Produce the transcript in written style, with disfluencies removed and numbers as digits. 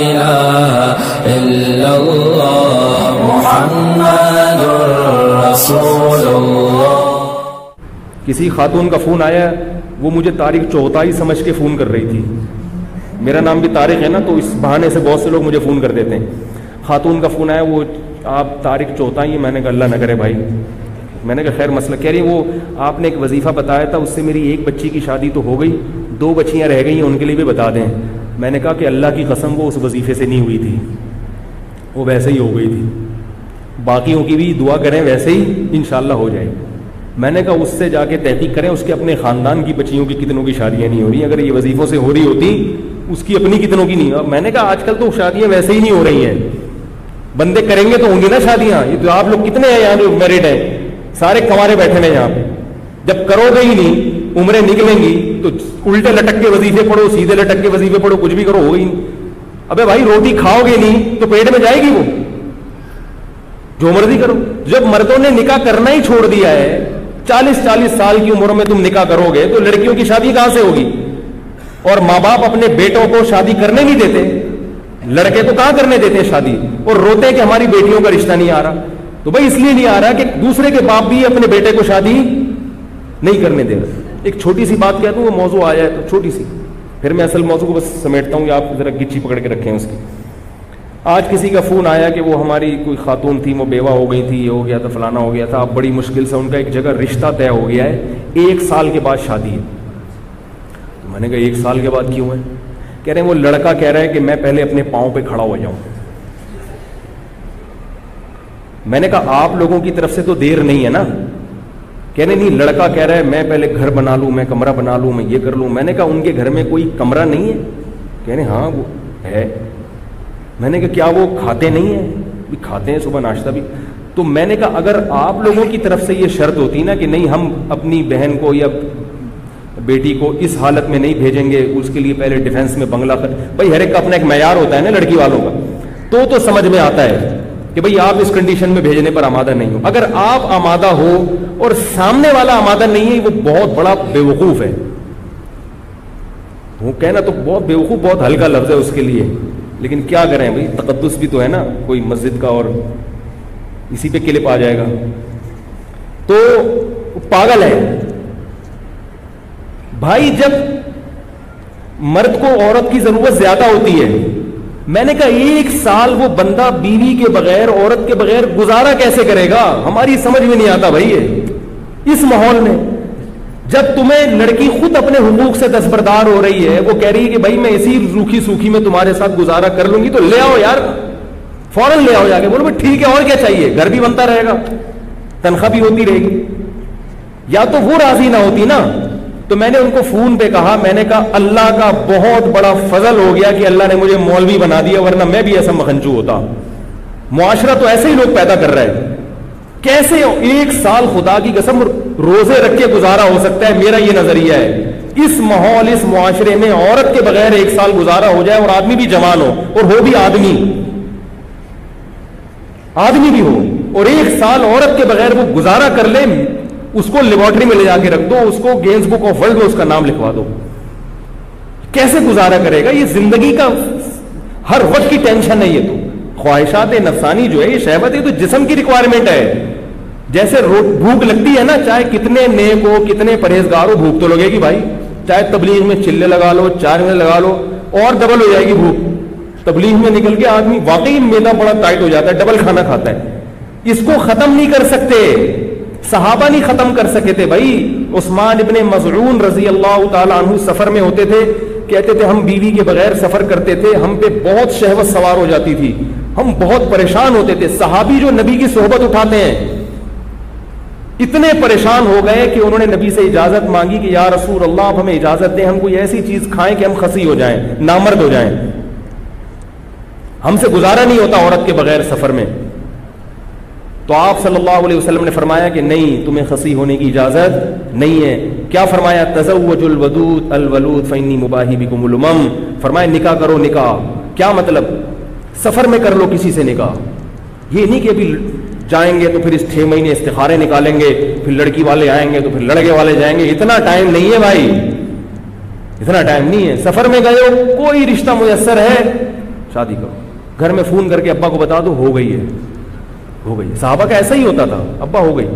إله إلا الله محمد رسول الله. کسی خاتون کا فون آیا, وہ مجھے طارق چوہتائی سمجھ کے فون کر رہی تھی. میرا نام بھی طارق ہے نا, تو اس بہانے سے بہت سے لوگ مجھے فون کر دیتے ہیں. خاتون کا فون آیا, وہ آپ طارق چوہتائی ہیں. میں نے کہا اللہ نہ کرے بھائی. میں نے کہا خیر مسئلہ. کہہ رہی وہ آپ نے ایک وظیفہ بتایا تھا, اس سے میری ایک بچی کی شادی تو ہو گئی, 2 بچیاں رہ گئی ہیں, ان کے لیے بھی بتا دیں. میں نے کہا کہ اللہ کی قسم وہ اس وظیفے سے نہیں ہوئی تھی, وہ ویسے ہی ہو گئی تھی. باقیوں کی بھی دعا کریں ویسے ہی انشاءاللہ ہو جائے. میں نے کہا اس سے جا کے تحقیق کریں, اس کے اپنے خاندان کی بچیوں کی کتنوں کی شادیاں نہیں ہو رہی. اگر یہ وظیفوں سے ہو رہی ہوتی, اس کی اپنی کتنوں کی نہیں. میں نے کہا آج کل تو شادیاں ویسے ہی نہیں ہو رہی ہیں, بندے کریں گے تو ہوں گی نا شادیاں. یہ تو آپ لوگ کتنے ہیں یہاں جو میرڈ ہیں, سارے کنوارے بیٹھے ہیں یہاں پہ. جب کرو گے ہی نہیں, عمریں نکلیں گی تو الٹے لٹک کے وظیفے پڑھو, سیدھے لٹک کے وظیفے پڑھو, کچھ بھی کرو, ہو گئی نہیں. ابے بھائی روٹی کھاؤ گے نہیں تو پیٹ میں جائے گی وہ, جو مرضی کرو. جب مردوں نے نکاح کرنا ہی چھوڑ دیا ہے, 40 سال کی عمر میں تم نکاح کرو گے تو لڑکیوں کی شادی کہاں سے ہوگی؟ اور ماں باپ اپنے بیٹوں کو شادی کرنے نہیں دیتے, لڑکے کو کہاں کرنے دیتے شادی, اور روتے ہیں کہ ہماری بیٹیوں کا رشتہ نہیں آ رہا. تو بھائی اس لیے نہیں آ رہا کہ دوسرے کے باپ بھی اپنے بیٹے کو شادی نہیں کرنے دے رہے. ایک چھوٹی سی بات کہتا ہوں, وہ موضوع آیا ہے تو چھوٹی سی, پھر میں اصل موضوع کو بس سمیٹتا ہوں, آپ ذرا گچی پکڑ کے رکھیں اس کی. آج کسی کا فون آیا کہ وہ ہماری کوئی خاتون تھی, وہ بیوہ ہو گئی تھی, یہ ہو گیا تھا, فلانا ہو گیا تھا. اب بڑی مشکل سے ان کا ایک جگہ رشتہ طے ہو گیا ہے, 1 سال کے بعد شادی ہے. تو میں نے کہا 1 سال کے بعد کیوں ہے؟ کہہ رہے ہیں وہ لڑکا کہہ رہا ہے کہ میں پہلے اپنے پاؤں پہ کھڑا ہو جاؤں. میں نے کہا آپ لوگوں کی طرف سے تو دیر نہیں ہے نا. کہہ رہے نہیں, لڑکا کہہ رہا ہے میں پہلے گھر بنا لوں, میں کمرہ بنا لوں, میں یہ کر لوں. میں نے کہا ان کے گھر میں کوئی کمرہ نہیں ہے؟ کہہ رہے ہاں وہ ہے. میں نے کہا کیا وہ کھاتے نہیں ہیں؟ بھی کھاتے ہیں, صبح ناشتہ بھی. تو میں نے کہا اگر آپ لوگوں کی طرف سے یہ شرط ہوتی نا کہ نہیں ہم اپنی بہن کو یا بیٹی کو اس حالت میں نہیں بھیجیں گے, اس کے لیے پہلے ڈیفینس میں بنگلہ بھائی ہر ایک کا اپنا ایک معیار ہوتا ہے نا لڑکی والوں کا, تو سمجھ میں آتا ہے کہ بھئی آپ اس کنڈیشن میں بھیجنے پر آمادہ نہیں ہو. اگر آپ آمادہ ہو اور سامنے والا آمادہ نہیں ہے, وہ بہت بڑا بیوقوف ہے. وہ کہنا تو بہت بیوقوف بہت ہلکا لفظ ہے اس کے لیے, لیکن کیا کریں بھئی, تقدس بھی تو ہے نا کوئی مسجد کا, اور اسی پہ کلپ آ جائے گا. تو پاگل ہے بھائی. جب مرد کو عورت کی ضرورت زیادہ ہوتی ہے, میں نے کہا 1 سال وہ بندہ بیوی کے بغیر, عورت کے بغیر گزارا کیسے کرے گا؟ ہماری سمجھ میں نہیں آتا بھائی. اس ماحول میں جب تمہیں لڑکی خود اپنے حقوق سے دستبردار ہو رہی ہے, وہ کہہ رہی ہے کہ بھائی میں اسی روکھی سوکھی میں تمہارے ساتھ گزارا کر لوں گی, تو لے آؤ یار, فوراً لے آؤ جا کے. بولو ٹھیک ہے, اور کیا چاہیے, گھر بھی بنتا رہے گا, تنخواہ بھی ہوتی رہے گی. یا تو وہ راضی نہ ہوتی نا. تو میں نے ان کو فون پہ کہا, میں نے کہا اللہ کا بہت بڑا فضل ہو گیا کہ اللہ نے مجھے مولوی بنا دیا, ورنہ میں بھی ایسا مکھنچو ہوتا. معاشرہ تو ایسے ہی لوگ پیدا کر رہے ہیں. کیسے 1 سال خدا کی قسم روزے رکھ کے گزارا ہو سکتا ہے؟ میرا یہ نظریہ ہے. اس ماحول, اس معاشرے میں عورت کے بغیر 1 سال گزارا ہو جائے, اور آدمی بھی جوان ہو, اور ہو بھی آدمی بھی ہو, اور 1 سال عورت کے بغیر وہ گزارا کر لے, اس کو لیبارٹری میں لے جا کے رکھ دو, اس کو گینز بک آف ورلڈ میں اس کا نام لکھوا دو. کیسے گزارا کرے گا؟ یہ زندگی کا ہر وقت کی ٹینشن ہے. یہ تو خواہشات نفسانی جو ہے, یہ شہوت ہے, تو جسم کی ریکوائرمنٹ ہے. جیسے بھوک لگتی ہے نا, چاہے کتنے نیک ہو, کتنے پرہیزگار ہو, بھوک تو لگے گی بھائی. چاہے تبلیغ میں چلے لگا لو, 4 مہینے لگا لو, اور ڈبل ہو جائے گی بھوک. تبلیغ میں نکل کے آدمی واقعی میدا بڑا ٹائٹ ہو جاتا ہے, ڈبل کھانا کھاتا ہے. اس کو ختم نہیں کر سکتے, صحابہ نہیں ختم کر سکے تھے بھائی. عثمان ابن مظعون رضی اللہ تعالیٰ عنہ سفر میں ہوتے تھے, کہتے تھے ہم بیوی کے بغیر سفر کرتے تھے, ہم پہ بہت شہوت سوار ہو جاتی تھی, ہم بہت پریشان ہوتے تھے. صحابی جو نبی کی صحبت اٹھاتے ہیں, اتنے پریشان ہو گئے کہ انہوں نے نبی سے اجازت مانگی کہ یا رسول اللہ آپ ہمیں اجازت دیں, ہم کوئی ایسی چیز کھائیں کہ ہم خسی ہو جائیں, نامرد ہو جائیں, ہم سے گزارا نہیں ہوتا عورت کے بغیر سفر میں. تو آپ صلی اللہ علیہ وسلم نے فرمایا کہ نہیں, تمہیں خسی ہونے کی اجازت نہیں ہے. کیا فرمایا؟ تزوجوا الودود الولود فانی مباہی بکم الامم. فرمایا نکاح کرو. نکاح کیا مطلب؟ سفر میں کر لو کسی سے نکاح. یہ نہیں کہ ابھی جائیں گے تو پھر اس 6 مہینے استخارے نکالیں گے, پھر لڑکی والے آئیں گے تو پھر لڑکے والے جائیں گے. اتنا ٹائم نہیں ہے بھائی. اتنا ٹائم نہیں ہے، سفر میں گئے ہو، کوئی رشتہ میسر ہے، شادی کرو، گھر میں فون کر کے ابا کو بتا دو ہو گئی ہے، ہو گئی۔ صحابہ کا ایسا ہی ہوتا تھا، ابا ہو گئی۔